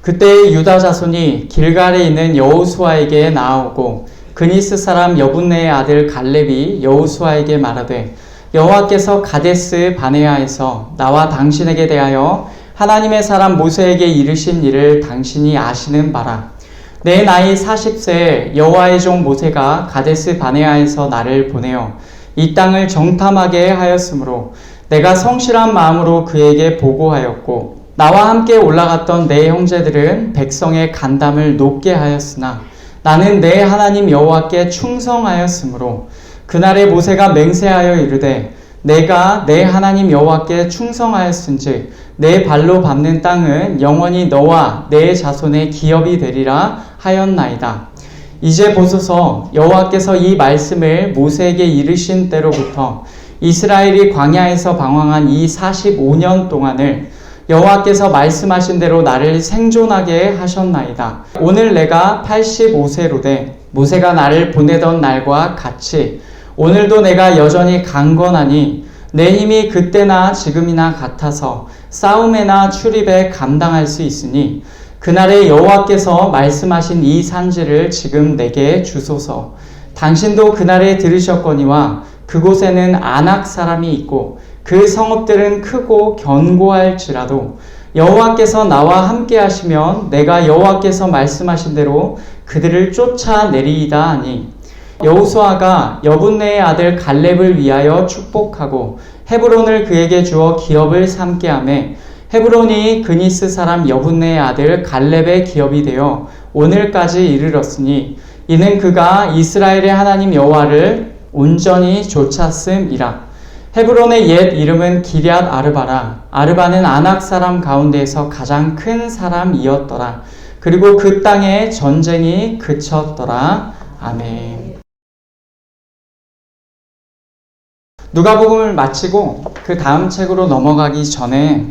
그때 유다 자손이 길갈에 있는 여호수아에게 나아오고 그니스 사람 여분네의 아들 갈렙이 여호수아에게 말하되 여호와께서 가데스 바네아에서 나와 당신에게 대하여 하나님의 사람 모세에게 이르신 일을 당신이 아시는 바라. 내 나이 40세에 여호와의 종 모세가 가데스 바네아에서 나를 보내어 이 땅을 정탐하게 하였으므로 내가 성실한 마음으로 그에게 보고하였고 나와 함께 올라갔던 내 형제들은 백성의 간담을 높게 하였으나 나는 내 하나님 여호와께 충성하였으므로 그날에 모세가 맹세하여 이르되 내가 내 하나님 여호와께 충성하였은즉 내 발로 밟는 땅은 영원히 너와 내 자손의 기업이 되리라 하였나이다. 이제 보소서 여호와께서 이 말씀을 모세에게 이르신 때로부터 이스라엘이 광야에서 방황한 이 45년 동안을 여호와께서 말씀하신 대로 나를 생존하게 하셨나이다. 오늘 내가 85세로되 모세가 나를 보내던 날과 같이 오늘도 내가 여전히 강건하니 내 힘이 그때나 지금이나 같아서 싸움에나 출입에 감당할 수 있으니 그날에 여호와께서 말씀하신 이 산지를 지금 내게 주소서. 당신도 그날에 들으셨거니와 그곳에는 아낙 사람이 있고 그 성읍들은 크고 견고할지라도 여호와께서 나와 함께 하시면 내가 여호와께서 말씀하신 대로 그들을 쫓아내리이다 하니 여호수아가 여분네의 아들 갈렙을 위하여 축복하고 헤브론을 그에게 주어 기업을 삼게 하매 헤브론이 그니스 사람 여분네의 아들 갈렙의 기업이 되어 오늘까지 이르렀으니 이는 그가 이스라엘의 하나님 여호와를 온전히 좇았음이라. 헤브론의 옛 이름은 기럇 아르바라. 아르바는 아낙 사람 가운데에서 가장 큰 사람이었더라. 그리고 그 땅에 전쟁이 그쳤더라. 아멘. 누가복음을 마치고 그 다음 책으로 넘어가기 전에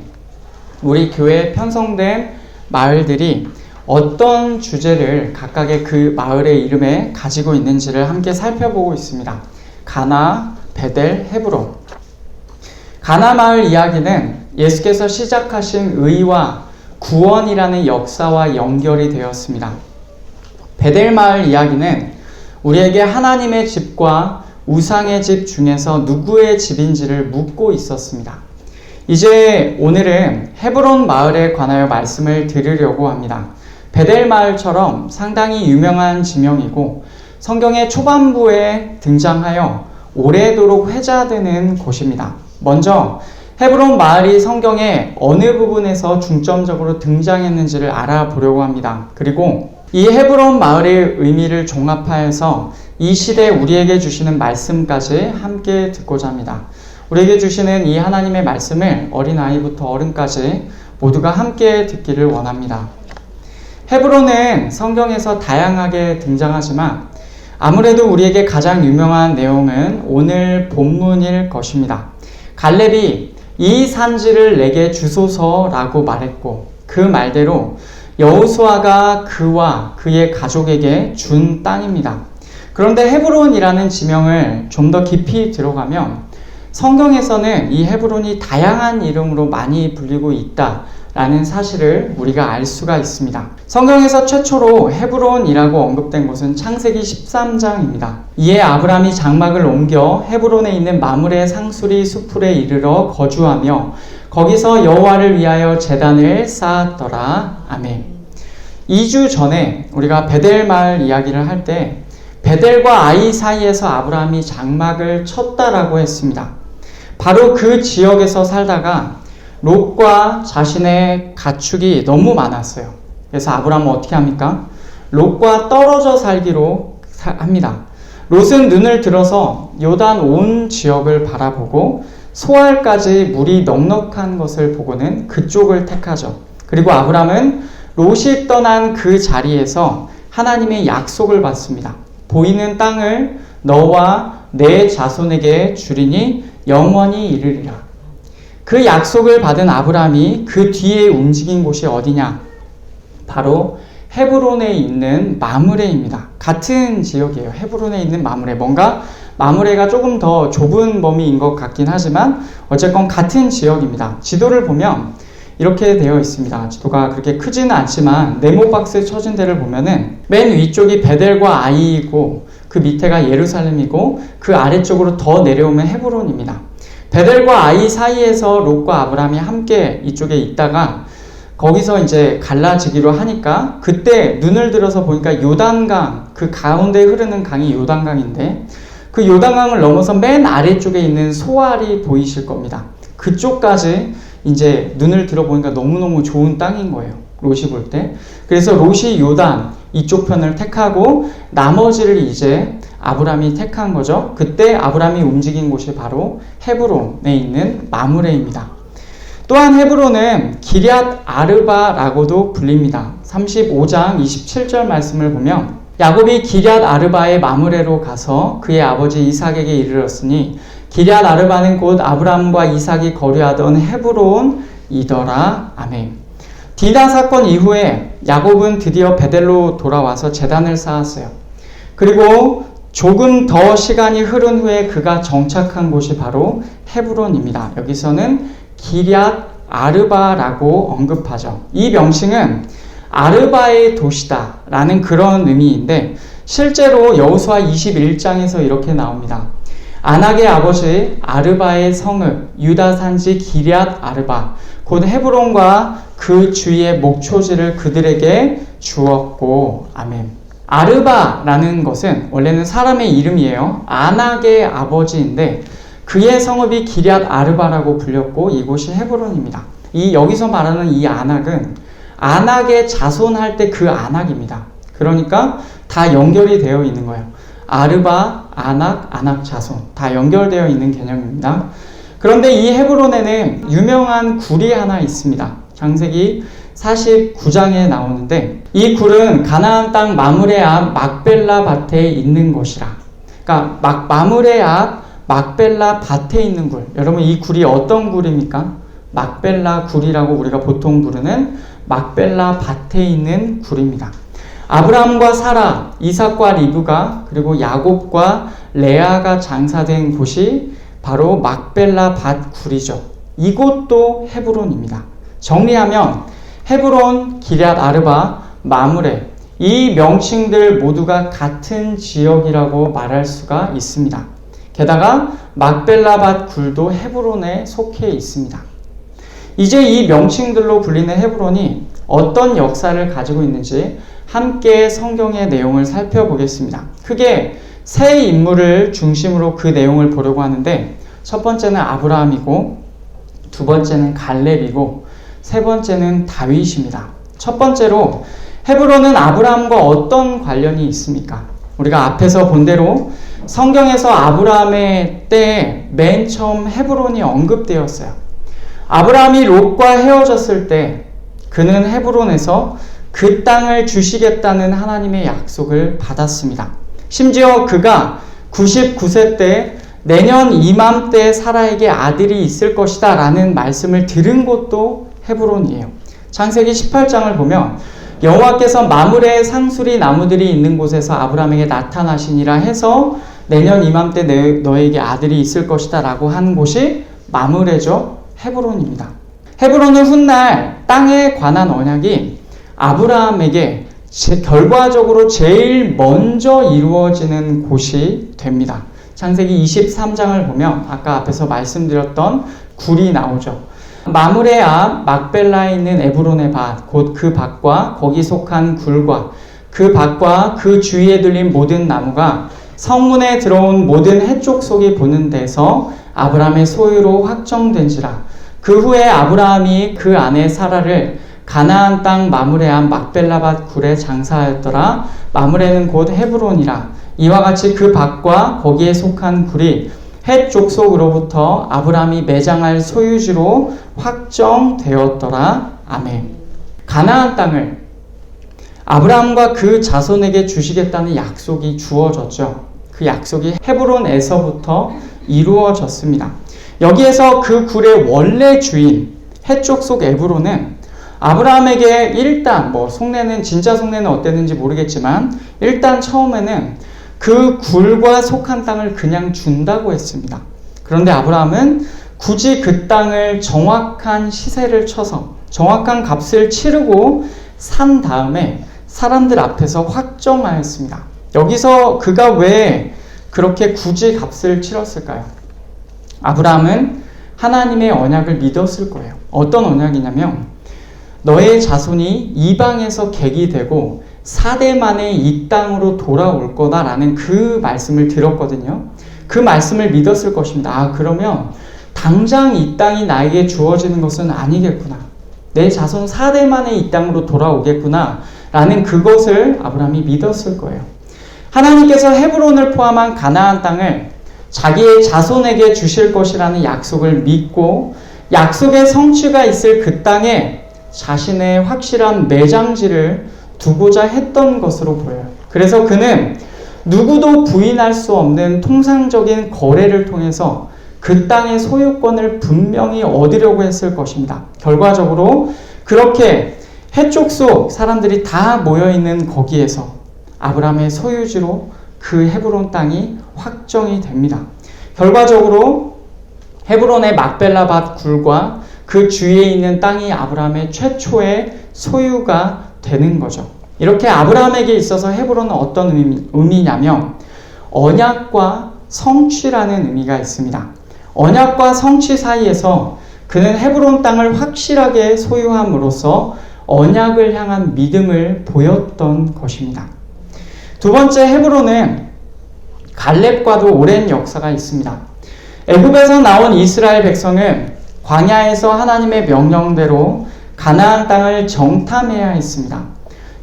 우리 교회에 편성된 마을들이 어떤 주제를 각각의 그 마을의 이름에 가지고 있는지를 함께 살펴보고 있습니다. 가나, 베델, 헤브론. 가나 마을 이야기는 예수께서 시작하신 의와 구원이라는 역사와 연결이 되었습니다. 베델 마을 이야기는 우리에게 하나님의 집과 우상의 집 중에서 누구의 집인지를 묻고 있었습니다. 이제 오늘은 헤브론 마을에 관하여 말씀을 드리려고 합니다. 베델 마을처럼 상당히 유명한 지명이고 성경의 초반부에 등장하여 오래도록 회자되는 곳입니다. 먼저 헤브론 마을이 성경의 어느 부분에서 중점적으로 등장했는지를 알아보려고 합니다. 그리고 이 헤브론 마을의 의미를 종합하여서 이 시대에 우리에게 주시는 말씀까지 함께 듣고자 합니다. 우리에게 주시는 이 하나님의 말씀을 어린아이부터 어른까지 모두가 함께 듣기를 원합니다. 헤브론은 성경에서 다양하게 등장하지만 아무래도 우리에게 가장 유명한 내용은 오늘 본문일 것입니다. 갈렙이 이 산지를 내게 주소서라고 말했고 그 말대로 여호수아가 그와 그의 가족에게 준 땅입니다. 그런데 헤브론이라는 지명을 좀 더 깊이 들어가면 성경에서는 이 헤브론이 다양한 이름으로 많이 불리고 있다라는 사실을 우리가 알 수가 있습니다. 성경에서 최초로 헤브론이라고 언급된 곳은 창세기 13장입니다. 이에 아브라함이 장막을 옮겨 헤브론에 있는 마므레 상수리 수풀에 이르러 거주하며 거기서 여호와를 위하여 제단을 쌓았더라. 아멘. 2주 전에 우리가 베델 마을 이야기를 할 때 베델과 아이 사이에서 아브라함이 장막을 쳤다라고 했습니다. 바로 그 지역에서 살다가 롯과 자신의 가축이 너무 많았어요. 그래서 아브라함은 어떻게 합니까? 롯과 떨어져 살기로 합니다. 롯은 눈을 들어서 요단 온 지역을 바라보고 소알까지 물이 넉넉한 것을 보고는 그쪽을 택하죠. 그리고 아브라함은 롯이 떠난 그 자리에서 하나님의 약속을 받습니다. 보이는 땅을 너와 내 자손에게 주리니 영원히 이르리라. 그 약속을 받은 아브라함이 그 뒤에 움직인 곳이 어디냐? 바로 헤브론에 있는 마므레입니다. 같은 지역이에요. 헤브론에 있는 마므레. 뭔가 마므레가 조금 더 좁은 범위인 것 같긴 하지만 어쨌건 같은 지역입니다. 지도를 보면 이렇게 되어 있습니다. 지도가 그렇게 크지는 않지만 네모박스에 쳐진 데를 보면은 맨 위쪽이 베델과 아이이고 그 밑에가 예루살렘이고 그 아래쪽으로 더 내려오면 헤브론입니다. 베델과 아이 사이에서 롯과 아브라함이 함께 이쪽에 있다가 거기서 이제 갈라지기로 하니까 그때 눈을 들어서 보니까 요단강, 그 가운데 흐르는 강이 요단강인데 그 요단강을 넘어서 맨 아래쪽에 있는 소알이 보이실 겁니다. 그쪽까지 이제 눈을 들어보니까 너무너무 좋은 땅인 거예요. 롯이 볼 때. 그래서 롯이 요단 이쪽 편을 택하고 나머지를 이제 아브라함이 택한 거죠. 그때 아브라함이 움직인 곳이 바로 헤브론에 있는 마므레입니다. 또한 헤브론은 기럇 아르바라고도 불립니다. 35장 27절 말씀을 보면 야곱이 기럇 아르바의 마므레로 가서 그의 아버지 이삭에게 이르렀으니 기럇 아르바는 곧 아브라함과 이삭이 거류하던 헤브론이더라. 아멘. 디나 사건 이후에 야곱은 드디어 베델로 돌아와서 제단을 쌓았어요. 그리고 조금 더 시간이 흐른 후에 그가 정착한 곳이 바로 헤브론입니다. 여기서는 기럇 아르바라고 언급하죠. 이 명칭은 아르바의 도시다 라는 그런 의미인데 실제로 여호수아 21장에서 이렇게 나옵니다. 아낙의 아버지 아르바의 성읍 유다 산지 기럇 아르바 곧 헤브론과 그 주위의 목초지를 그들에게 주었고 아멘. 아르바라는 것은 원래는 사람의 이름이에요. 아낙의 아버지인데 그의 성읍이 기럇 아르바라고 불렸고 이곳이 헤브론입니다. 여기서 말하는 이 아낙은 아낙의 자손할 때 그 아낙입니다. 그러니까 다 연결이 되어 있는 거예요. 아르바, 아낙, 아낙 자손 다 연결되어 있는 개념입니다. 그런데 이 헤브론에는 유명한 굴이 하나 있습니다. 창세기 49장에 나오는데 이 굴은 가나안 땅 마므레 앞 막벨라 밭에 있는 곳이라. 그러니까 마므레 앞 막벨라 밭에 있는 굴. 여러분 이 굴이 어떤 굴입니까? 막벨라 굴이라고 우리가 보통 부르는 막벨라 밭에 있는 굴입니다. 아브라함과 사라, 이삭과 리브가 그리고 야곱과 레아가 장사된 곳이 바로 막벨라 밭 굴이죠. 이곳도 헤브론입니다. 정리하면 헤브론, 기럇 아르바, 마므레 이 명칭들 모두가 같은 지역이라고 말할 수가 있습니다. 게다가 막벨라 밭 굴도 헤브론에 속해 있습니다. 이제 이 명칭들로 불리는 헤브론이 어떤 역사를 가지고 있는지 함께 성경의 내용을 살펴보겠습니다. 크게 세 인물을 중심으로 그 내용을 보려고 하는데 첫 번째는 아브라함이고 두 번째는 갈렙이고 세 번째는 다윗입니다. 첫 번째로 헤브론은 아브라함과 어떤 관련이 있습니까? 우리가 앞에서 본 대로 성경에서 아브라함의 때에 맨 처음 헤브론이 언급되었어요. 아브라함이 롯과 헤어졌을 때 그는 헤브론에서 그 땅을 주시겠다는 하나님의 약속을 받았습니다. 심지어 그가 99세 때 내년 이맘때 사라에게 아들이 있을 것이다 라는 말씀을 들은 곳도 헤브론이에요. 창세기 18장을 보면 여호와께서 마므레의 상수리 나무들이 있는 곳에서 아브라함에게 나타나시니라 해서 내년 이맘때 너에게 아들이 있을 것이다 라고 한 곳이 마므레죠. 헤브론입니다. 헤브론은 훗날 땅에 관한 언약이 아브라함에게 결과적으로 제일 먼저 이루어지는 곳이 됩니다. 창세기 23장을 보면 아까 앞에서 말씀드렸던 굴이 나오죠. 마므레 앞 막벨라에 있는 에브론의 밭, 곧 그 밭과 거기 속한 굴과 그 밭과 그 주위에 들린 모든 나무가 성문에 들어온 모든 해쪽 속이 보는 데서 아브라함의 소유로 확정된지라. 그 후에 아브라함이 그 아내 사라를 가나안 땅 마므레 앞 막벨라 밭 굴에 장사하였더라. 마므레는 곧 헤브론이라. 이와 같이 그 밭과 거기에 속한 굴이 헷 족속으로부터 아브라함이 매장할 소유지로 확정되었더라. 아멘. 가나안 땅을 아브라함과 그 자손에게 주시겠다는 약속이 주어졌죠. 그 약속이 헤브론에서부터 이루어졌습니다. 여기에서 그 굴의 원래 주인 헷 족속 에브론은 아브라함에게 일단 속내는 진짜 속내는 어땠는지 모르겠지만 일단 처음에는 그 굴과 속한 땅을 그냥 준다고 했습니다. 그런데 아브라함은 굳이 그 땅을 정확한 시세를 쳐서 정확한 값을 치르고 산 다음에 사람들 앞에서 확정하였습니다. 여기서 그가 왜 그렇게 굳이 값을 치렀을까요? 아브라함은 하나님의 언약을 믿었을 거예요. 어떤 언약이냐면 너의 자손이 이방에서 객이 되고 4대 만에 이 땅으로 돌아올 거다라는 그 말씀을 들었거든요. 그 말씀을 믿었을 것입니다. 그러면 당장 이 땅이 나에게 주어지는 것은 아니겠구나. 내 자손 4대 만에 이 땅으로 돌아오겠구나 라는 그것을 아브라함이 믿었을 거예요. 하나님께서 헤브론을 포함한 가나안 땅을 자기의 자손에게 주실 것이라는 약속을 믿고 약속의 성취가 있을 그 땅에 자신의 확실한 매장지를 두고자 했던 것으로 보여요. 그래서 그는 누구도 부인할 수 없는 통상적인 거래를 통해서 그 땅의 소유권을 분명히 얻으려고 했을 것입니다. 결과적으로 그렇게 해쪽 사람들이 다 모여있는 거기에서 아브라함의 소유지로 그 헤브론 땅이 확정이 됩니다. 결과적으로 헤브론의 막벨라밭 굴과 그 주위에 있는 땅이 아브라함의 최초의 소유가 되는 거죠. 이렇게 아브라함에게 있어서 헤브론은 어떤 의미냐면 언약과 성취라는 의미가 있습니다. 언약과 성취 사이에서 그는 헤브론 땅을 확실하게 소유함으로써 언약을 향한 믿음을 보였던 것입니다. 두 번째, 헤브론은 갈렙과도 오랜 역사가 있습니다. 애굽에서 나온 이스라엘 백성은 광야에서 하나님의 명령대로 가나안 땅을 정탐해야 했습니다.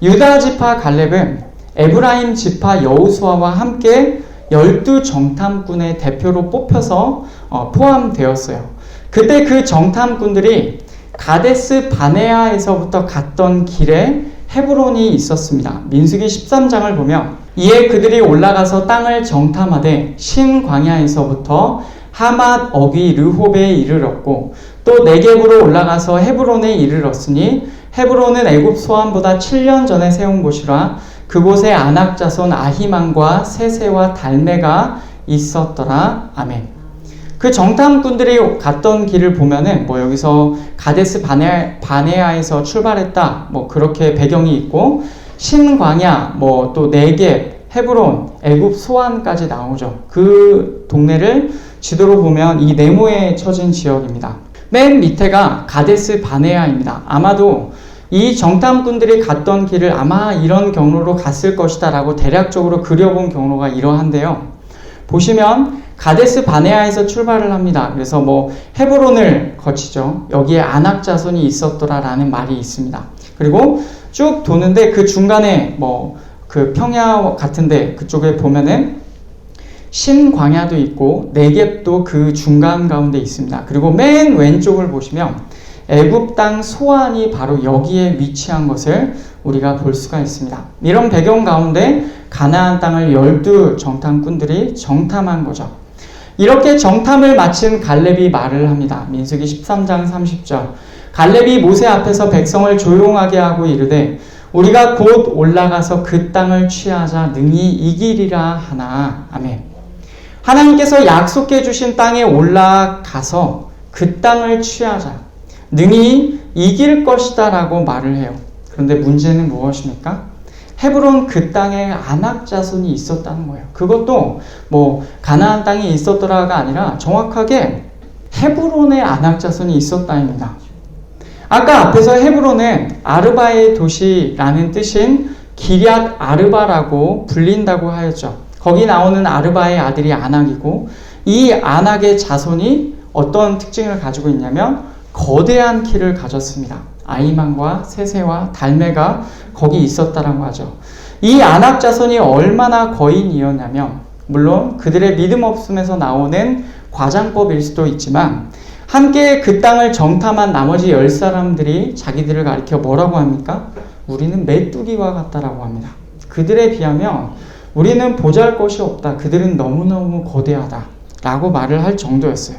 유다 지파 갈렙은 에브라임 지파 여호수아와 함께 12정탐꾼의 대표로 뽑혀서 포함되었어요. 그때 그 정탐꾼들이 가데스 바네아에서부터 갔던 길에 헤브론이 있었습니다. 민수기 13장을 보면 이에 그들이 올라가서 땅을 정탐하되 신광야에서부터 하맛 어귀 르홉에 이르렀고 또 네겝으로 올라가서 헤브론에 이르렀으니 헤브론은 애굽 소환보다 7년 전에 세운 곳이라 그곳에 아낙 자손 아히만과 세세와 달메가 있었더라. 아멘. 그 정탐꾼들이 갔던 길을 보면은 여기서 가데스 바네아에서 출발했다 그렇게 배경이 있고 신광야 또 네겝 헤브론 애굽 소환까지 나오죠. 그 동네를 지도로 보면 이 네모에 쳐진 지역입니다. 맨 밑에가 가데스 바네아입니다. 아마도 이 정탐꾼들이 갔던 길을 아마 이런 경로로 갔을 것이다 라고 대략적으로 그려본 경로가 이러한데요. 보시면 가데스 바네아에서 출발을 합니다. 그래서 헤브론을 거치죠. 여기에 아낙 자손이 있었더라 라는 말이 있습니다. 그리고 쭉 도는데 그 중간에 그 평야 같은데 그쪽에 보면은 신광야도 있고 네겝도 그 중간 가운데 있습니다. 그리고 맨 왼쪽을 보시면 애굽 땅 소안이 바로 여기에 위치한 것을 우리가 볼 수가 있습니다. 이런 배경 가운데 가나안 땅을 12정탐꾼들이 정탐한 거죠. 이렇게 정탐을 마친 갈렙이 말을 합니다. 민수기 13장 30절. 갈렙이 모세 앞에서 백성을 조용하게 하고 이르되 우리가 곧 올라가서 그 땅을 취하자 능히 이기리라 하나. 아멘. 하나님께서 약속해 주신 땅에 올라가서 그 땅을 취하자. 능히 이길 것이다 라고 말을 해요. 그런데 문제는 무엇입니까? 헤브론 그 땅에 아낙 자손이 있었다는 거예요. 그것도 가나안 땅이 있었더라가 아니라 정확하게 헤브론에 아낙 자손이 있었다입니다. 아까 앞에서 헤브론은 아르바의 도시라는 뜻인 기럇 아르바라고 불린다고 하였죠. 거기 나오는 아르바의 아들이 아낙이고 이 아낙의 자손이 어떤 특징을 가지고 있냐면 거대한 키를 가졌습니다. 아히만과 세세와 달메가 거기 있었다라고 하죠. 이 아낙 자손이 얼마나 거인이었냐면 물론 그들의 믿음 없음에서 나오는 과장법일 수도 있지만 함께 그 땅을 정탐한 나머지 10사람들이 자기들을 가리켜 뭐라고 합니까? 우리는 메뚜기와 같다라고 합니다. 그들에 비하면 우리는 보잘것이 없다. 그들은 너무너무 거대하다 라고 말을 할 정도였어요.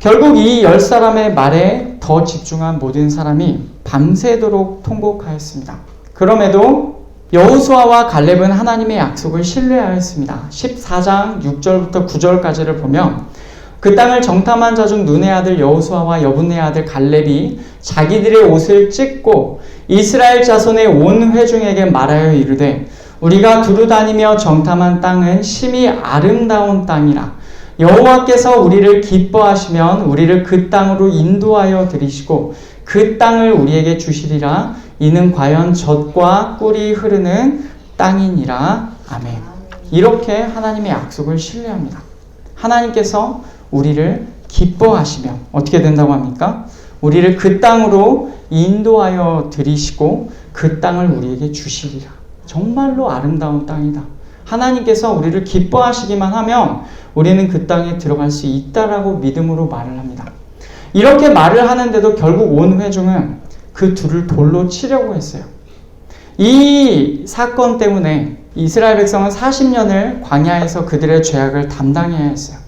결국 이 10사람의 말에 더 집중한 모든 사람이 밤새도록 통곡하였습니다. 그럼에도 여호수아와 갈렙은 하나님의 약속을 신뢰하였습니다. 14장 6절부터 9절까지를 보면 그 땅을 정탐한 자 중 눈의 아들 여호수아와 여분의 아들 갈렙이 자기들의 옷을 찢고 이스라엘 자손의 온 회중에게 말하여 이르되 우리가 두루 다니며 정탐한 땅은 심히 아름다운 땅이라. 여호와께서 우리를 기뻐하시면 우리를 그 땅으로 인도하여 들이시고 그 땅을 우리에게 주시리라. 이는 과연 젖과 꿀이 흐르는 땅이니라. 아멘. 이렇게 하나님의 약속을 신뢰합니다. 하나님께서 우리를 기뻐하시면 어떻게 된다고 합니까? 우리를 그 땅으로 인도하여 들이시고 그 땅을 우리에게 주시리라. 정말로 아름다운 땅이다. 하나님께서 우리를 기뻐하시기만 하면 우리는 그 땅에 들어갈 수 있다라고 믿음으로 말을 합니다. 이렇게 말을 하는데도 결국 온 회중은 그 둘을 돌로 치려고 했어요. 이 사건 때문에 이스라엘 백성은 40년을 광야에서 그들의 죄악을 담당해야 했어요.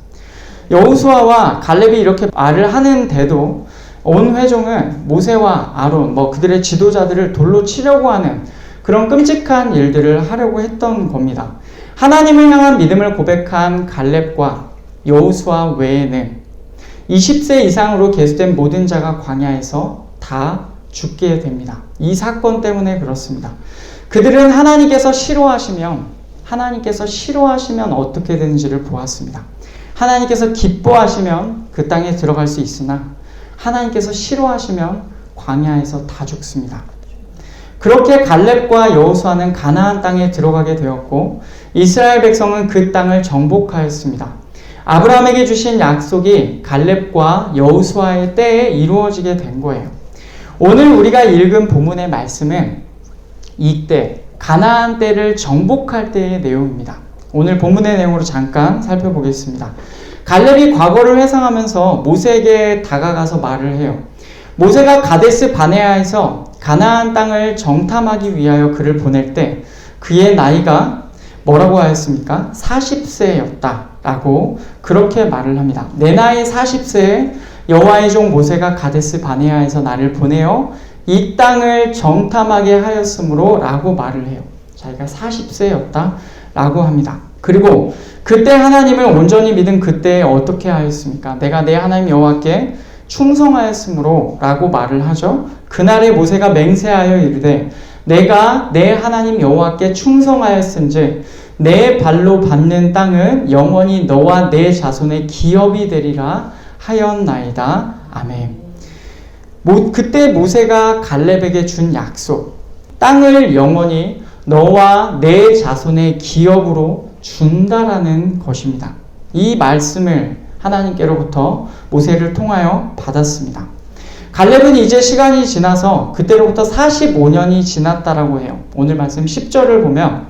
여호수아와 갈렙이 이렇게 말을 하는데도 온 회중은 모세와 아론, 그들의 지도자들을 돌로 치려고 하는 그런 끔찍한 일들을 하려고 했던 겁니다. 하나님을 향한 믿음을 고백한 갈렙과 여호수아 외에는 20세 이상으로 계수된 모든 자가 광야에서 다 죽게 됩니다. 이 사건 때문에 그렇습니다. 그들은 하나님께서 싫어하시면 어떻게 되는지를 보았습니다. 하나님께서 기뻐하시면 그 땅에 들어갈 수 있으나 하나님께서 싫어하시면 광야에서 다 죽습니다. 그렇게 갈렙과 여호수아는 가나안 땅에 들어가게 되었고 이스라엘 백성은 그 땅을 정복하였습니다. 아브라함에게 주신 약속이 갈렙과 여호수아의 때에 이루어지게 된 거예요. 오늘 우리가 읽은 본문의 말씀은 이때 가나안 때를 정복할 때의 내용입니다. 오늘 본문의 내용으로 잠깐 살펴보겠습니다. 갈렙이 과거를 회상하면서 모세에게 다가가서 말을 해요. 모세가 가데스 바네아에서 가나안 땅을 정탐하기 위하여 그를 보낼 때 그의 나이가 뭐라고 하였습니까? 40세였다 라고 그렇게 말을 합니다. 내 나이 40세에 여호와의 종 모세가 가데스 바네아에서 나를 보내어 이 땅을 정탐하게 하였으므로 라고 말을 해요. 자기가 40세였다 라고 합니다. 그리고 그때 하나님을 온전히 믿은 그때에 어떻게 하였습니까? 내가 내 하나님 여호와께 충성하였으므로 라고 말을 하죠. 그날에 모세가 맹세하여 이르되 내가 내 하나님 여호와께 충성하였은즉 내 발로 밟는 땅은 영원히 너와 내 자손의 기업이 되리라 하였나이다. 아멘. 그때 모세가 갈렙에게 준 약속, 땅을 영원히 너와 내 자손의 기업으로 준다라는 것입니다. 이 말씀을 하나님께로부터 모세를 통하여 받았습니다. 갈렙은 이제 시간이 지나서 그때로부터 45년이 지났다라고 해요. 오늘 말씀 10절을 보면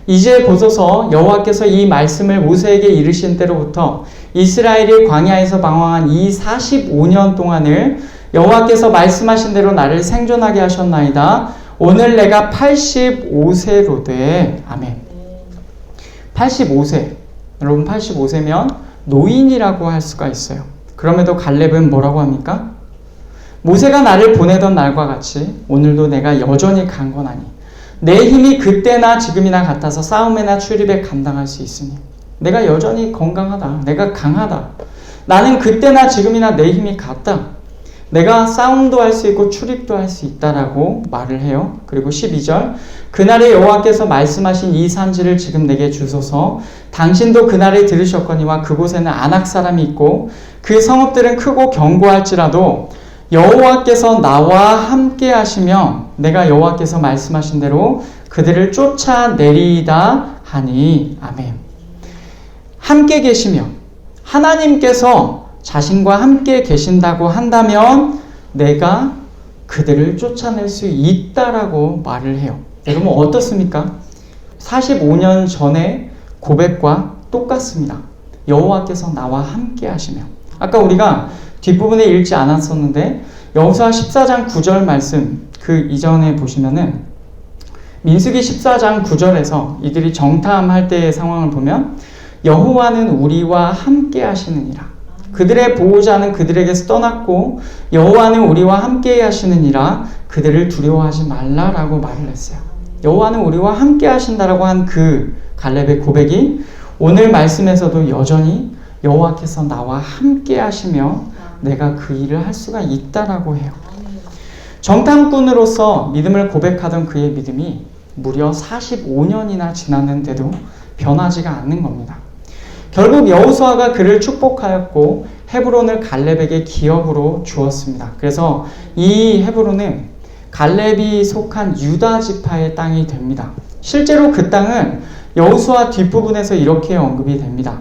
이제 보소서 여호와께서 이 말씀을 모세에게 이르신 때로부터 이스라엘이 광야에서 방황한 이 45년 동안을 여호와께서 말씀하신 대로 나를 생존하게 하셨나이다. 오늘 내가 85세로 돼. 아멘. 85세. 여러분 85세면 노인이라고 할 수가 있어요. 그럼에도 갈렙은 뭐라고 합니까? 모세가 나를 보내던 날과 같이 오늘도 내가 여전히 강건하니 내 힘이 그때나 지금이나 같아서 싸움에나 출입에 감당할 수 있으니 내가 여전히 건강하다. 내가 강하다. 나는 그때나 지금이나 내 힘이 같다. 내가 싸움도 할 수 있고 출입도 할 수 있다라고 말을 해요. 그리고 12절 그날에 여호와께서 말씀하신 이 산지를 지금 내게 주소서. 당신도 그날에 들으셨거니와 그곳에는 아낙 사람이 있고 그 성읍들은 크고 견고할지라도 여호와께서 나와 함께 하시며 내가 여호와께서 말씀하신 대로 그들을 쫓아내리이다 하니. 아멘. 함께 계시며 하나님께서 자신과 함께 계신다고 한다면 내가 그들을 쫓아낼 수 있다라고 말을 해요. 여러분 어떻습니까? 45년 전의 고백과 똑같습니다. 여호와께서 나와 함께 하시며. 아까 우리가 뒷부분에 읽지 않았었는데 여호수아 14장 9절 말씀 그 이전에 보시면은 민수기 14장 9절에서 이들이 정탐할 때의 상황을 보면 여호와는 우리와 함께 하시느니라. 그들의 보호자는 그들에게서 떠났고 여호와는 우리와 함께 하시느니라. 그들을 두려워하지 말라라고 말을 했어요. 여호와는 우리와 함께 하신다라고 한 그 갈렙의 고백이 오늘 말씀에서도 여전히 여호와께서 나와 함께 하시며 내가 그 일을 할 수가 있다라고 해요. 정탐꾼으로서 믿음을 고백하던 그의 믿음이 무려 45년이나 지났는데도 변하지가 않는 겁니다. 결국 여호수아가 그를 축복하였고 헤브론을 갈렙에게 기업으로 주었습니다. 그래서 이 헤브론은 갈렙이 속한 유다 지파의 땅이 됩니다. 실제로 그 땅은 여호수아 뒷부분에서 이렇게 언급이 됩니다.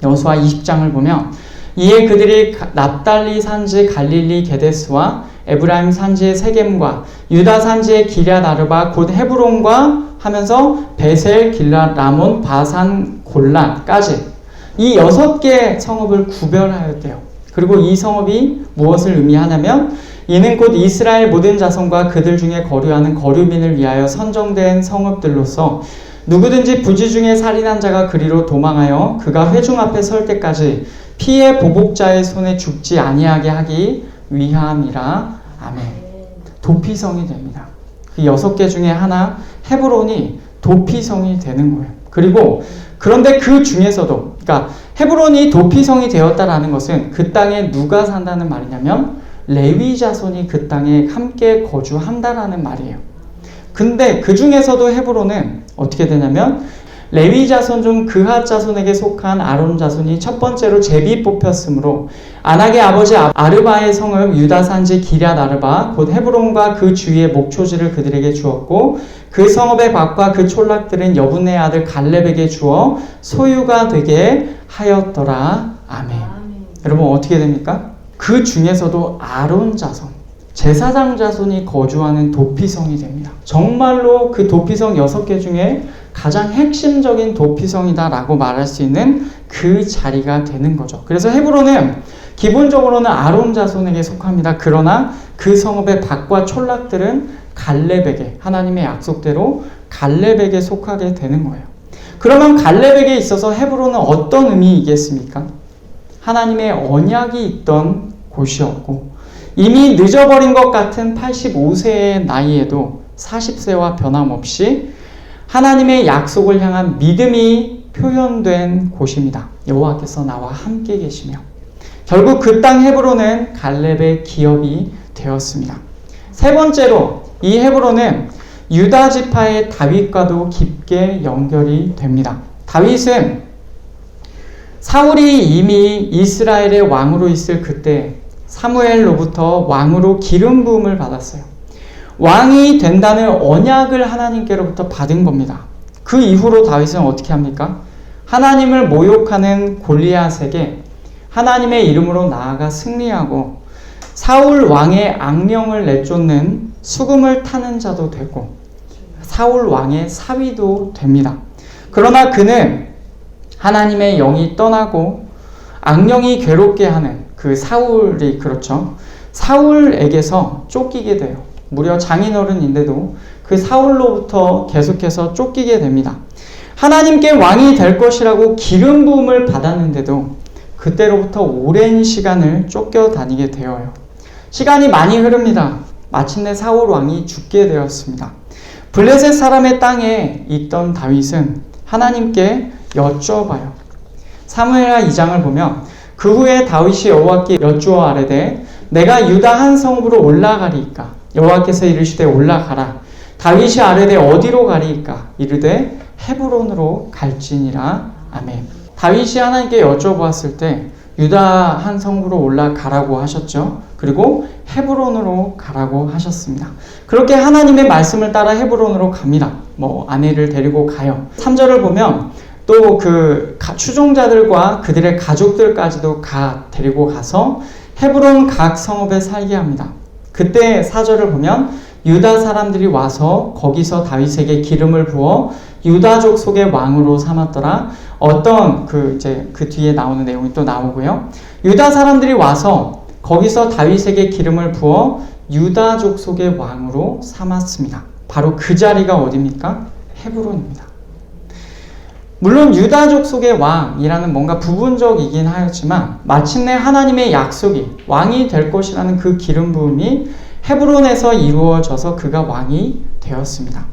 여호수아 20장을 보면 이에 그들이 납달리 산지 갈릴리 게데스와 에브라임 산지의 세겜과 유다 산지의 기럇 아르바 곧 헤브론과 하면서 베셀, 길랏, 라몬, 바산, 골란까지 이 6개의 성읍을 구별하였대요. 그리고 이 성읍이 무엇을 의미하냐면 이는 곧 이스라엘 모든 자손과 그들 중에 거류하는 거류민을 위하여 선정된 성읍들로서 누구든지 부지 중에 살인한 자가 그리로 도망하여 그가 회중 앞에 설 때까지 피해 보복자의 손에 죽지 아니하게 하기 위함이라. 아멘. 도피성이 됩니다. 그 6개 중에 하나 헤브론이 도피성이 되는 거예요. 그리고 그런데 그 중에서도 그러니까 헤브론이 도피성이 되었다라는 것은 그 땅에 누가 산다는 말이냐면 레위 자손이 그 땅에 함께 거주한다라는 말이에요. 근데 그 중에서도 헤브론은 어떻게 되냐면 레위 자손 중 그핫 자손에게 속한 아론 자손이 첫 번째로 제비 뽑혔으므로 아낙의 아버지 아르바의 성읍 유다 산지 기럇 아르바 곧 헤브론과 그 주위의 목초지를 그들에게 주었고 그 성읍의 밭과 그 촌락들은 여분의 아들 갈렙에게 주어 소유가 되게 하였더라. 아멘. 여러분 어떻게 됩니까? 그 중에서도 아론 자손 제사장 자손이 거주하는 도피성이 됩니다. 정말로 그 도피성 6개 중에 가장 핵심적인 도피성이다라고 말할 수 있는 그 자리가 되는 거죠. 그래서 헤브론은 기본적으로는 아론 자손에게 속합니다. 그러나 그 성읍의 밭과 촌락들은 갈렙에게 하나님의 약속대로 갈렙에게 속하게 되는 거예요. 그러면 갈렙에게 있어서 헤브론은 어떤 의미이겠습니까? 하나님의 언약이 있던 곳이었고 이미 늦어버린 것 같은 85세의 나이에도 40세와 변함없이 하나님의 약속을 향한 믿음이 표현된 곳입니다. 여호와께서 나와 함께 계시며 결국 그 땅 헤브론은 갈렙의 기업이 되었습니다. 세 번째로 이 헤브론은 유다 지파의 다윗과도 깊게 연결이 됩니다. 다윗은 사울이 이미 이스라엘의 왕으로 있을 그때 사무엘로부터 왕으로 기름 부음을 받았어요. 왕이 된다는 언약을 하나님께로부터 받은 겁니다. 그 이후로 다윗은 어떻게 합니까? 하나님을 모욕하는 골리앗에게 하나님의 이름으로 나아가 승리하고 사울 왕의 악령을 내쫓는 수금을 타는 자도 되고 사울 왕의 사위도 됩니다. 그러나 그는 하나님의 영이 떠나고 악령이 괴롭게 하는 그 사울이 그렇죠. 사울에게서 쫓기게 돼요. 무려 장인어른인데도 그 사울로부터 계속해서 쫓기게 됩니다. 하나님께 왕이 될 것이라고 기름 부음을 받았는데도 그때로부터 오랜 시간을 쫓겨다니게 되어요. 시간이 많이 흐릅니다. 마침내 사울 왕이 죽게 되었습니다. 블레셋 사람의 땅에 있던 다윗은 하나님께 여쭤봐요. 사무엘하 2장을 보면 그 후에 다윗이 여호와께 여쭈어 아뢰되 내가 유다 한 성읍으로 올라가리이까 여호와께서 이르시되 올라가라. 다윗이 아뢰되 어디로 가리이까 이르되 헤브론으로 갈지니라. 아멘. 다윗이 하나님께 여쭤보았을 때 유다 한 성읍으로 올라가라고 하셨죠. 그리고 헤브론으로 가라고 하셨습니다. 그렇게 하나님의 말씀을 따라 헤브론으로 갑니다. 아내를 데리고 가요. 3절을 보면 또 그 추종자들과 그들의 가족들까지도 데리고 가서 헤브론 각 성읍에 살게 합니다. 그때 4절을 보면 유다 사람들이 와서 거기서 다윗에게 기름을 부어 유다족 속의 왕으로 삼았더라. 어떤 그 뒤에 나오는 내용이 또 나오고요. 유다 사람들이 와서 거기서 다윗에게 기름을 부어 유다족 속의 왕으로 삼았습니다. 바로 그 자리가 어디입니까? 헤브론입니다. 물론 유다족 속의 왕이라는 뭔가 부분적이긴 하였지만 마침내 하나님의 약속이 왕이 될 것이라는 그 기름 부음이 헤브론에서 이루어져서 그가 왕이 되었습니다.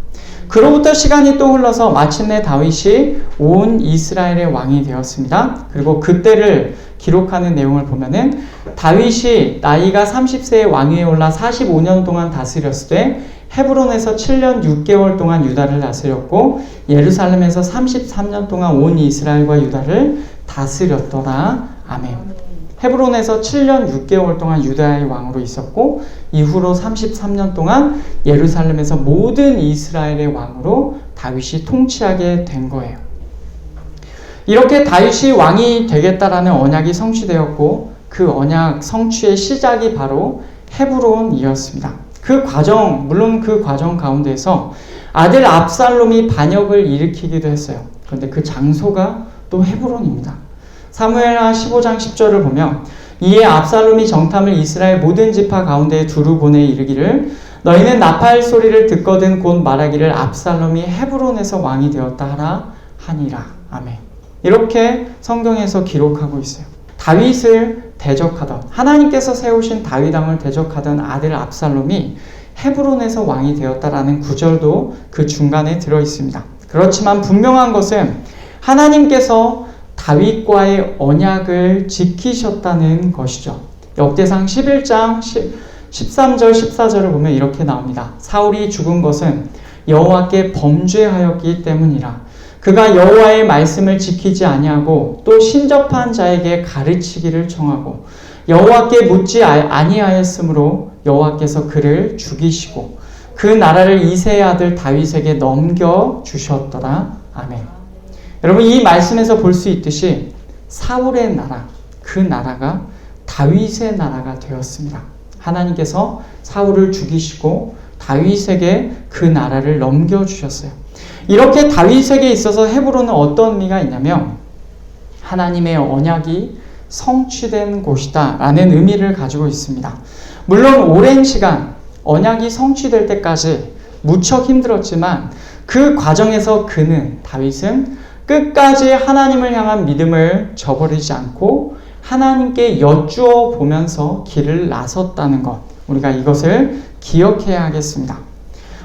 그로부터 시간이 또 흘러서 마침내 다윗이 온 이스라엘의 왕이 되었습니다. 그리고 그때를 기록하는 내용을 보면은 다윗이 나이가 30세의 왕위에 올라 45년 동안 다스렸을 때 헤브론에서 7년 6개월 동안 유다를 다스렸고 예루살렘에서 33년 동안 온 이스라엘과 유다를 다스렸더라. 아멘. 헤브론에서 7년 6개월 동안 유다의 왕으로 있었고 이후로 33년 동안 예루살렘에서 모든 이스라엘의 왕으로 다윗이 통치하게 된 거예요. 이렇게 다윗이 왕이 되겠다라는 언약이 성취되었고 그 언약 성취의 시작이 바로 헤브론이었습니다. 그 과정, 물론 그 과정 가운데서 아들 압살롬이 반역을 일으키기도 했어요. 그런데 그 장소가 또 헤브론입니다. 사무엘하 15장 10절을 보면 이에 압살롬이 정탐을 이스라엘 모든 지파 가운데에 두루 보내 이르기를 너희는 나팔 소리를 듣거든 곧 말하기를 압살롬이 헤브론에서 왕이 되었다 하라 하니라. 아멘. 이렇게 성경에서 기록하고 있어요. 다윗을 대적하던 하나님께서 세우신 다윗왕을 대적하던 아들 압살롬이 헤브론에서 왕이 되었다라는 구절도 그 중간에 들어 있습니다. 그렇지만 분명한 것은 하나님께서 다윗과의 언약을 지키셨다는 것이죠. 역대상 11장 13절 14절을 보면 이렇게 나옵니다. 사울이 죽은 것은 여호와께 범죄하였기 때문이라. 그가 여호와의 말씀을 지키지 아니하고 또 신접한 자에게 가르치기를 청하고 여호와께 묻지 아니하였으므로 여호와께서 그를 죽이시고 그 나라를 이새의 아들 다윗에게 넘겨주셨더라. 아멘. 여러분 이 말씀에서 볼 수 있듯이 사울의 나라, 그 나라가 다윗의 나라가 되었습니다. 하나님께서 사울을 죽이시고 다윗에게 그 나라를 넘겨주셨어요. 이렇게 다윗에게 있어서 헤브론은 어떤 의미가 있냐면 하나님의 언약이 성취된 곳이다 라는 의미를 가지고 있습니다. 물론 오랜 시간 언약이 성취될 때까지 무척 힘들었지만 그 과정에서 다윗은 끝까지 하나님을 향한 믿음을 저버리지 않고 하나님께 여쭈어 보면서 길을 나섰다는 것, 우리가 이것을 기억해야 하겠습니다.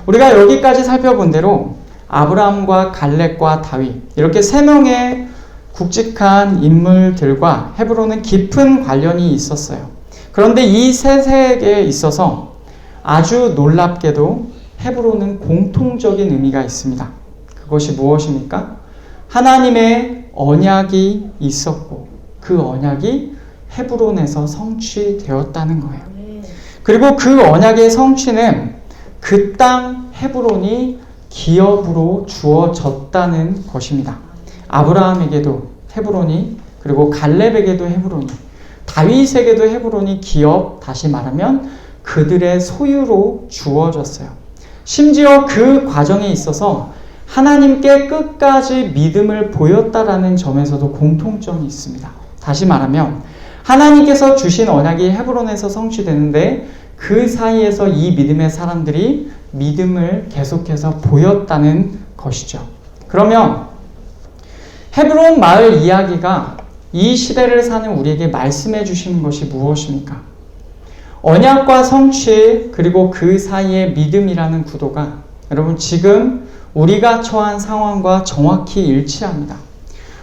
우리가 여기까지 살펴본 대로 아브라함과 갈렙과 다윗 이렇게 세 명의 굵직한 인물들과 헤브론은 깊은 관련이 있었어요. 그런데 이 셋에게 있어서 아주 놀랍게도 헤브론은 공통적인 의미가 있습니다. 그것이 무엇입니까? 하나님의 언약이 있었고 그 언약이 헤브론에서 성취되었다는 거예요. 그리고 그 언약의 성취는 그 땅 헤브론이 기업으로 주어졌다는 것입니다. 아브라함에게도 헤브론이, 그리고 갈렙에게도 헤브론이, 다윗에게도 헤브론이 기업, 다시 말하면 그들의 소유로 주어졌어요. 심지어 그 과정에 있어서 하나님께 끝까지 믿음을 보였다라는 점에서도 공통점이 있습니다. 다시 말하면 하나님께서 주신 언약이 헤브론에서 성취되는데 그 사이에서 이 믿음의 사람들이 믿음을 계속해서 보였다는 것이죠. 그러면 헤브론 마을 이야기가 이 시대를 사는 우리에게 말씀해 주시는 것이 무엇입니까? 언약과 성취 그리고 그 사이의 믿음이라는 구도가 여러분 지금 우리가 처한 상황과 정확히 일치합니다.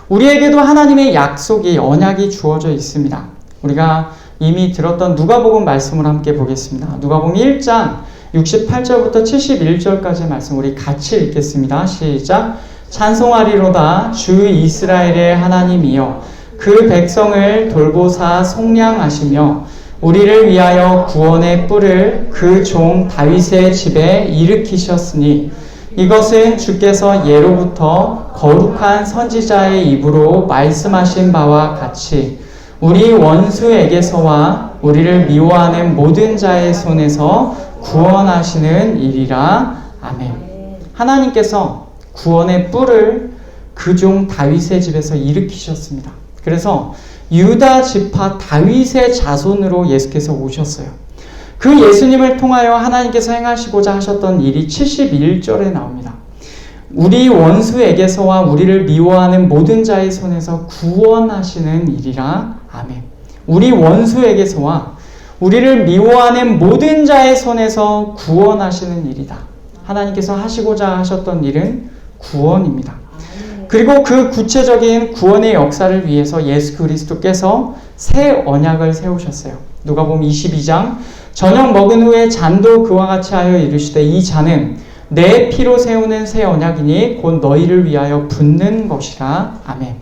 우리에게도 하나님의 약속이 언약이 주어져 있습니다. 우리가 이미 들었던 누가복음 말씀을 함께 보겠습니다. 누가복음 1장 68절부터 71절까지의 말씀 우리 같이 읽겠습니다. 시작. 찬송하리로다 주 이스라엘의 하나님이여 그 백성을 돌보사 속량하시며 우리를 위하여 구원의 뿔을 그 종 다윗의 집에 일으키셨으니 이것은 주께서 예로부터 거룩한 선지자의 입으로 말씀하신 바와 같이 우리 원수에게서와 우리를 미워하는 모든 자의 손에서 구원하시는 일이라. 아멘. 하나님께서 구원의 뿔을 그 종 다윗의 집에서 일으키셨습니다. 그래서 유다 지파 다윗의 자손으로 예수께서 오셨어요. 그 예수님을 통하여 하나님께서 행하시고자 하셨던 일이 71절에 나옵니다. 우리 원수에게서와 우리를 미워하는 모든 자의 손에서 구원하시는 일이라. 아멘. 우리 원수에게서와 우리를 미워하는 모든 자의 손에서 구원하시는 일이다. 하나님께서 하시고자 하셨던 일은 구원입니다. 그리고 그 구체적인 구원의 역사를 위해서 예수 그리스도께서 새 언약을 세우셨어요. 누가복음 22장 저녁 먹은 후에 잔도 그와 같이 하여 이르시되 이 잔은 내 피로 세우는 새 언약이니 곧 너희를 위하여 붓는 것이라. 아멘.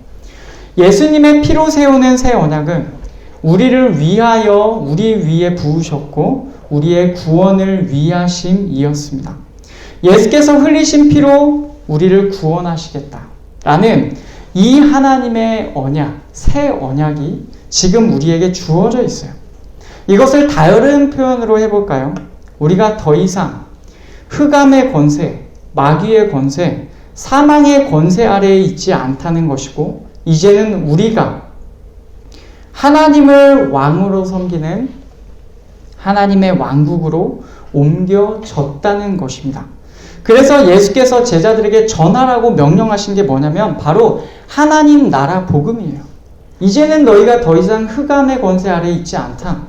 예수님의 피로 세우는 새 언약은 우리를 위하여 우리 위에 부으셨고 우리의 구원을 위하심이었습니다. 예수께서 흘리신 피로 우리를 구원하시겠다라는 이 하나님의 언약, 새 언약이 지금 우리에게 주어져 있어요. 이것을 다른 표현으로 해볼까요? 우리가 더 이상 흑암의 권세, 마귀의 권세, 사망의 권세 아래에 있지 않다는 것이고 이제는 우리가 하나님을 왕으로 섬기는 하나님의 왕국으로 옮겨졌다는 것입니다. 그래서 예수께서 제자들에게 전하라고 명령하신 게 뭐냐면 바로 하나님 나라 복음이에요. 이제는 너희가 더 이상 흑암의 권세 아래에 있지 않다.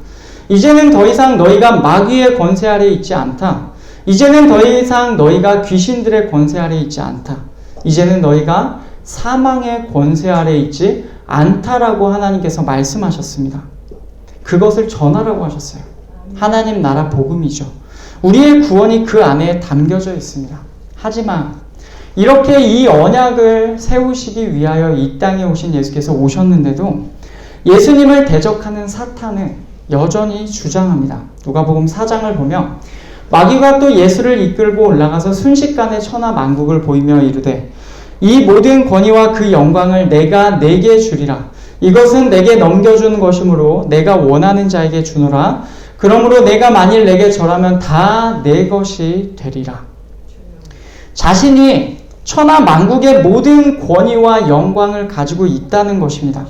이제는 더 이상 너희가 마귀의 권세 아래에 있지 않다. 이제는 더 이상 너희가 귀신들의 권세 아래에 있지 않다. 이제는 너희가 사망의 권세 아래에 있지 않다라고 하나님께서 말씀하셨습니다. 그것을 전하라고 하셨어요. 하나님 나라 복음이죠. 우리의 구원이 그 안에 담겨져 있습니다. 하지만 이렇게 이 언약을 세우시기 위하여 이 땅에 오신 예수께서 오셨는데도 예수님을 대적하는 사탄은 여전히 주장합니다. 누가복음 4장을 보면 마귀가 또 예수를 이끌고 올라가서 순식간에 천하 만국을 보이며 이르되 이 모든 권위와 그 영광을 내가 네게 주리라. 이것은 내게 넘겨주는 것이므로 내가 원하는 자에게 주노라. 그러므로 내가 만일 내게 절하면 다 내 것이 되리라. 자신이 천하 만국의 모든 권위와 영광을 가지고 있다는 것입니다.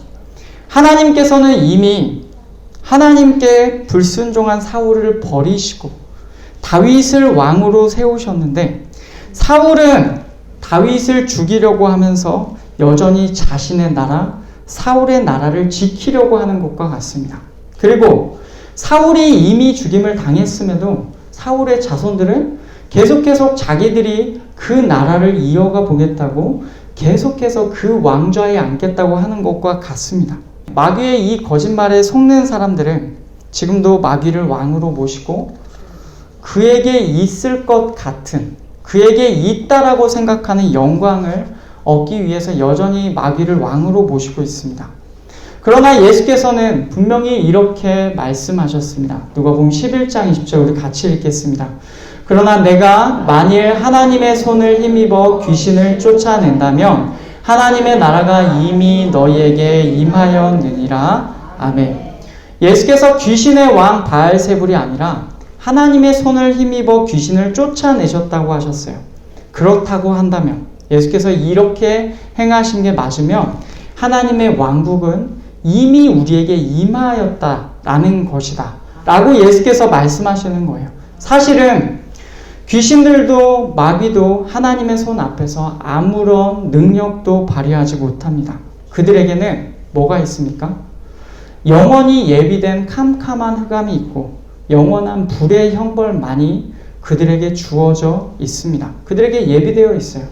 하나님께서는 이미 하나님께 불순종한 사울을 버리시고 다윗을 왕으로 세우셨는데 사울은 다윗을 죽이려고 하면서 여전히 자신의 나라, 사울의 나라를 지키려고 하는 것과 같습니다. 그리고 사울이 이미 죽임을 당했음에도 사울의 자손들은 계속해서 자기들이 그 나라를 이어가 보겠다고 계속해서 그 왕좌에 앉겠다고 하는 것과 같습니다. 마귀의 이 거짓말에 속는 사람들은 지금도 마귀를 왕으로 모시고 그에게 있을 것 같은, 그에게 있다라고 생각하는 영광을 얻기 위해서 여전히 마귀를 왕으로 모시고 있습니다. 그러나 예수께서는 분명히 이렇게 말씀하셨습니다. 누가복음 11장 20절 우리 같이 읽겠습니다. 그러나 내가 만일 하나님의 손을 힘입어 귀신을 쫓아낸다면 하나님의 나라가 이미 너희에게 임하였느니라. 아멘. 예수께서 귀신의 왕 바알세불이 아니라 하나님의 손을 힘입어 귀신을 쫓아내셨다고 하셨어요. 그렇다고 한다면 예수께서 이렇게 행하신 게 맞으면 하나님의 왕국은 이미 우리에게 임하였다라는 것이다 라고 예수께서 말씀하시는 거예요. 사실은 귀신들도 마귀도 하나님의 손 앞에서 아무런 능력도 발휘하지 못합니다. 그들에게는 뭐가 있습니까? 영원히 예비된 캄캄한 흑암이 있고 영원한 불의 형벌만이 그들에게 주어져 있습니다. 그들에게 예비되어 있어요.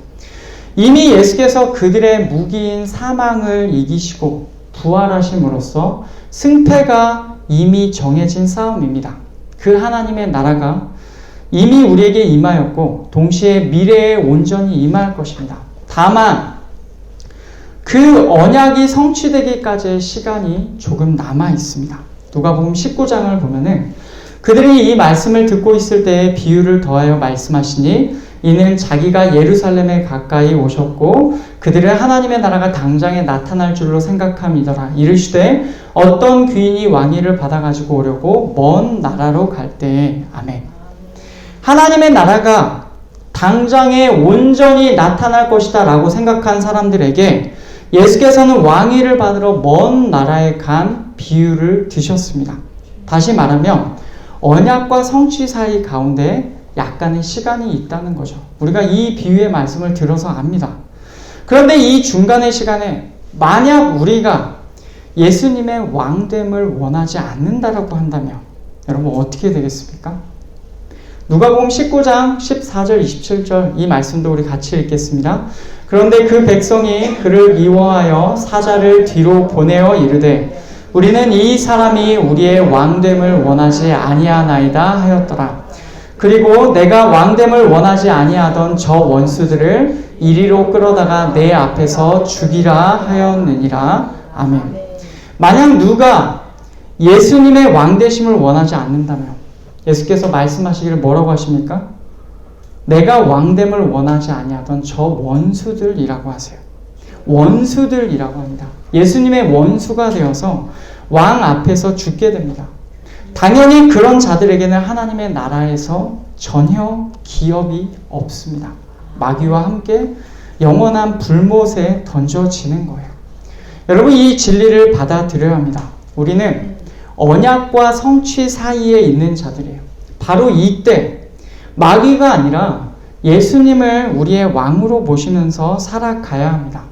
이미 예수께서 그들의 무기인 사망을 이기시고 부활하심으로써 승패가 이미 정해진 싸움입니다. 그 하나님의 나라가 이미 우리에게 임하였고 동시에 미래에 온전히 임할 것입니다. 다만 그 언약이 성취되기까지의 시간이 조금 남아 있습니다. 누가복음 19장을 보면은 그들이 이 말씀을 듣고 있을 때에 비유를 더하여 말씀하시니 이는 자기가 예루살렘에 가까이 오셨고 그들의 하나님의 나라가 당장에 나타날 줄로 생각함이더라. 이르시되 어떤 귀인이 왕위를 받아가지고 오려고 먼 나라로 갈 때에. 아멘. 하나님의 나라가 당장에 온전히 나타날 것이다 라고 생각한 사람들에게 예수께서는 왕위를 받으러 먼 나라에 간 비유를 드셨습니다. 다시 말하면 언약과 성취 사이 가운데 약간의 시간이 있다는 거죠. 우리가 이 비유의 말씀을 들어서 압니다. 그런데 이 중간의 시간에 만약 우리가 예수님의 왕됨을 원하지 않는다라고 한다면 여러분 어떻게 되겠습니까? 누가복음 19장 14절 27절 이 말씀도 우리 같이 읽겠습니다. 그런데 그 백성이 그를 미워하여 사자를 뒤로 보내어 이르되 우리는 이 사람이 우리의 왕됨을 원하지 아니하나이다 하였더라. 그리고 내가 왕됨을 원하지 아니하던 저 원수들을 이리로 끌어다가 내 앞에서 죽이라 하였느니라. 아멘. 만약 누가 예수님의 왕되심을 원하지 않는다면 예수께서 말씀하시기를 뭐라고 하십니까? 내가 왕됨을 원하지 아니하던 저 원수들이라고 하세요. 원수들이라고 합니다. 예수님의 원수가 되어서 왕 앞에서 죽게 됩니다. 당연히 그런 자들에게는 하나님의 나라에서 전혀 기업이 없습니다. 마귀와 함께 영원한 불못에 던져지는 거예요. 여러분, 이 진리를 받아들여야 합니다. 우리는 언약과 성취 사이에 있는 자들이에요. 바로 이때 마귀가 아니라 예수님을 우리의 왕으로 모시면서 살아가야 합니다.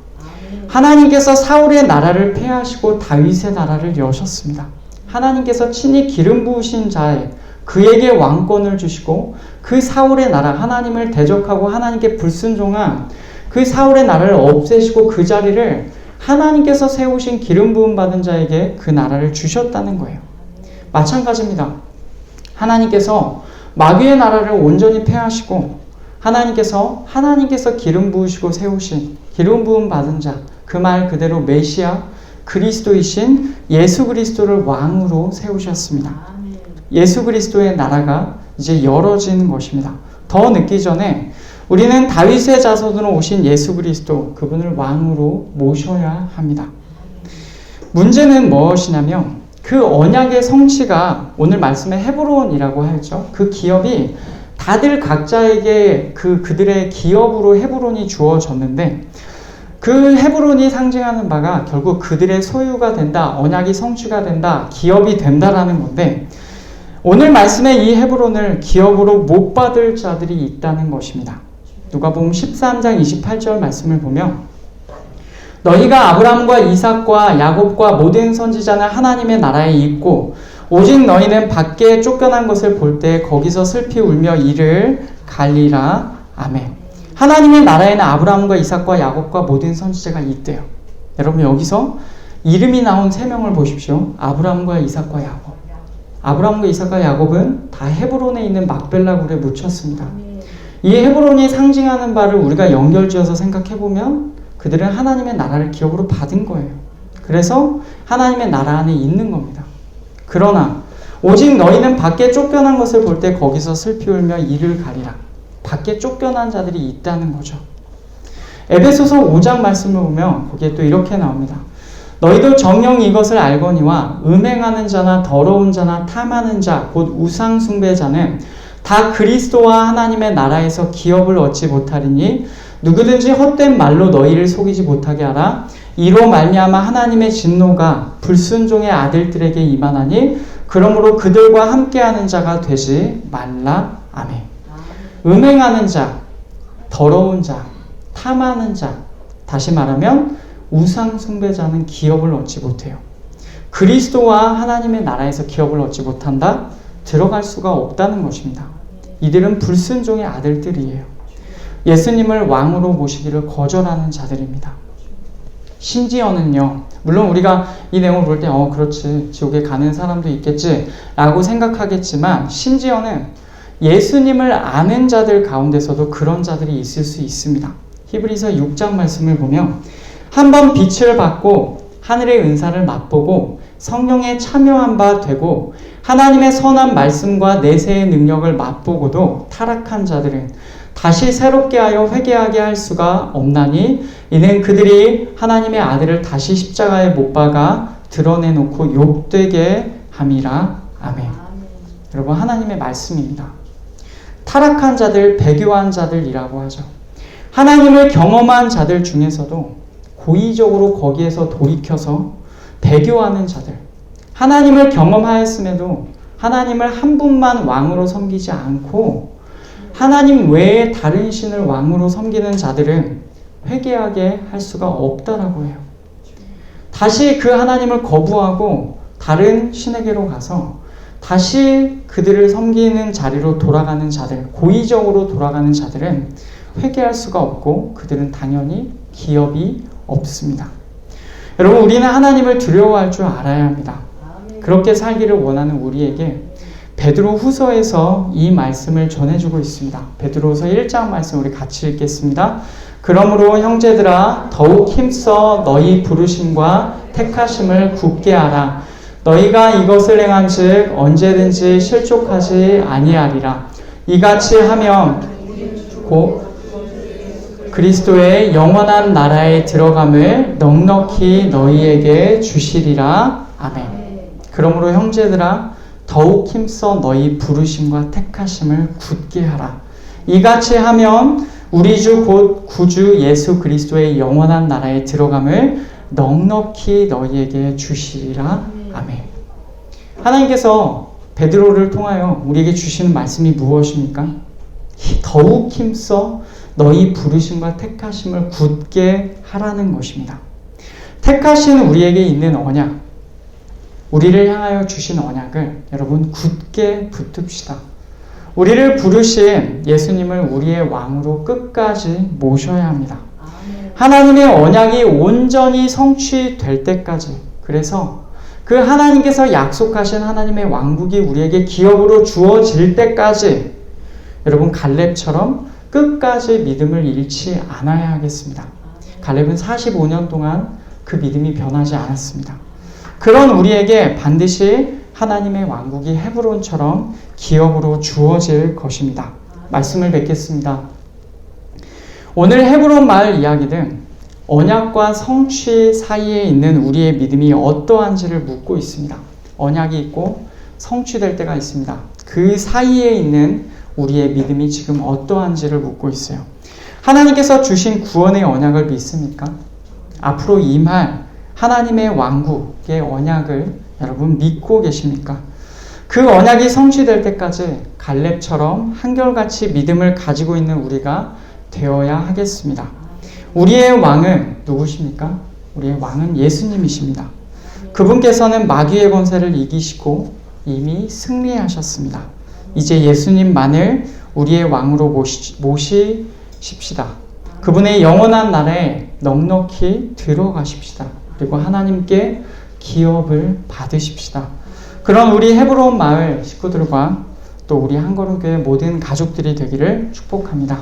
하나님께서 사울의 나라를 폐하시고 다윗의 나라를 여셨습니다. 하나님께서 친히 기름 부으신 자에 그에게 왕권을 주시고 그 사울의 나라, 하나님을 대적하고 하나님께 불순종한 그 사울의 나라를 없애시고 그 자리를 하나님께서 세우신 기름 부음 받은 자에게 그 나라를 주셨다는 거예요. 마찬가지입니다. 하나님께서 마귀의 나라를 온전히 폐하시고 하나님께서 기름 부으시고 세우신 기름 부음 받은 자, 그 말 그대로 메시아 그리스도이신 예수 그리스도를 왕으로 세우셨습니다. 예수 그리스도의 나라가 이제 열어지는 것입니다. 더 늦기 전에 우리는 다윗의 자손으로 오신 예수 그리스도, 그분을 왕으로 모셔야 합니다. 문제는 무엇이냐면 그 언약의 성취가 오늘 말씀의 헤브론이라고 하죠. 그 기업이 다들 각자에게 그들의 기업으로 헤브론이 주어졌는데 그 헤브론이 상징하는 바가 결국 그들의 소유가 된다, 언약이 성취가 된다, 기업이 된다라는 건데 오늘 말씀의 이 헤브론을 기업으로 못 받을 자들이 있다는 것입니다. 누가복음 13장 28절 말씀을 보면 너희가 아브라함과 이삭과 야곱과 모든 선지자는 하나님의 나라에 있고 오직 너희는 밖에 쫓겨난 것을 볼 때 거기서 슬피 울며 이를 갈리라. 아멘. 하나님의 나라에는 아브라함과 이삭과 야곱과 모든 선지자가 있대요. 여러분 여기서 이름이 나온 세 명을 보십시오. 아브라함과 이삭과 야곱. 아브라함과 이삭과 야곱은 다 헤브론에 있는 막벨라 굴에 묻혔습니다. 이 헤브론이 상징하는 바를 우리가 연결지어서 생각해보면 그들은 하나님의 나라를 기업으로 받은 거예요. 그래서 하나님의 나라 안에 있는 겁니다. 그러나 오직 너희는 밖에 쫓겨난 것을 볼 때 거기서 슬피 울며 이를 가리라. 밖에 쫓겨난 자들이 있다는 거죠. 에베소서 5장 말씀을 보면 거기에 또 이렇게 나옵니다. 너희도 정녕 이것을 알거니와 음행하는 자나 더러운 자나 탐하는 자 곧 우상 숭배자는 다 그리스도와 하나님의 나라에서 기업을 얻지 못하리니 누구든지 헛된 말로 너희를 속이지 못하게 하라. 이로 말미암아 하나님의 진노가 불순종의 아들들에게 임하나니 그러므로 그들과 함께하는 자가 되지 말라. 아멘. 음행하는 자, 더러운 자, 탐하는 자, 다시 말하면 우상 숭배자는 기업을 얻지 못해요. 그리스도와 하나님의 나라에서 기업을 얻지 못한다? 들어갈 수가 없다는 것입니다. 이들은 불순종의 아들들이에요. 예수님을 왕으로 모시기를 거절하는 자들입니다. 심지어는요, 물론 우리가 이 내용을 볼 때 그렇지, 지옥에 가는 사람도 있겠지 라고 생각하겠지만 심지어는 예수님을 아는 자들 가운데서도 그런 자들이 있을 수 있습니다. 히브리서 6장 말씀을 보면 한번 빛을 받고 하늘의 은사를 맛보고 성령에 참여한 바 되고 하나님의 선한 말씀과 내세의 능력을 맛보고도 타락한 자들은 다시 새롭게 하여 회개하게 할 수가 없나니 이는 그들이 하나님의 아들을 다시 십자가에 못 박아 드러내놓고 욕되게 함이라. 아멘. 여러분 하나님의 말씀입니다. 타락한 자들, 배교한 자들이라고 하죠. 하나님을 경험한 자들 중에서도 고의적으로 거기에서 돌이켜서 배교하는 자들, 하나님을 경험하였음에도 하나님을 한 분만 왕으로 섬기지 않고 하나님 외에 다른 신을 왕으로 섬기는 자들은 회개하게 할 수가 없다라고 해요. 다시 그 하나님을 거부하고 다른 신에게로 가서 다시 그들을 섬기는 자리로 돌아가는 자들, 고의적으로 돌아가는 자들은 회개할 수가 없고 그들은 당연히 기업이 없습니다. 여러분, 우리는 하나님을 두려워할 줄 알아야 합니다. 그렇게 살기를 원하는 우리에게 베드로 후서에서 이 말씀을 전해주고 있습니다. 베드로후서 1장 말씀 우리 같이 읽겠습니다. 그러므로 형제들아 더욱 힘써 너희 부르심과 택하심을 굳게 하라. 너희가 이것을 행한즉 언제든지 실족하지 아니하리라. 이같이 하면 곧 그리스도의 영원한 나라에 들어감을 넉넉히 너희에게 주시리라. 아멘. 그러므로 형제들아 더욱 힘써 너희 부르심과 택하심을 굳게 하라. 이같이 하면 우리 주 곧 구주 예수 그리스도의 영원한 나라에 들어감을 넉넉히 너희에게 주시리라. 아멘. 하나님께서 베드로를 통하여 우리에게 주시는 말씀이 무엇입니까? 더욱 힘써 너희 부르심과 택하심을 굳게 하라는 것입니다. 택하신 우리에게 있는 언약, 우리를 향하여 주신 언약을 여러분 굳게 붙듭시다. 우리를 부르신 예수님을 우리의 왕으로 끝까지 모셔야 합니다. 하나님의 언약이 온전히 성취될 때까지, 그래서 그 하나님께서 약속하신 하나님의 왕국이 우리에게 기업으로 주어질 때까지 여러분 갈렙처럼 끝까지 믿음을 잃지 않아야 하겠습니다. 갈렙은 45년 동안 그 믿음이 변하지 않았습니다. 그런 우리에게 반드시 하나님의 왕국이 헤브론처럼 기업으로 주어질 것입니다. 말씀을 뵙겠습니다. 오늘 헤브론 마을 이야기는 언약과 성취 사이에 있는 우리의 믿음이 어떠한지를 묻고 있습니다. 언약이 있고 성취될 때가 있습니다. 그 사이에 있는 우리의 믿음이 지금 어떠한지를 묻고 있어요. 하나님께서 주신 구원의 언약을 믿습니까? 앞으로 임할 하나님의 왕국의 언약을 여러분 믿고 계십니까? 그 언약이 성취될 때까지 갈렙처럼 한결같이 믿음을 가지고 있는 우리가 되어야 하겠습니다. 우리의 왕은 누구십니까? 우리의 왕은 예수님이십니다. 그분께서는 마귀의 권세를 이기시고 이미 승리하셨습니다. 이제 예수님만을 우리의 왕으로 모시십시다. 그분의 영원한 나라에 넉넉히 들어가십시다. 그리고 하나님께 기업을 받으십시다. 그런 우리 헤브론 마을 식구들과 또 우리 한걸음교회 모든 가족들이 되기를 축복합니다.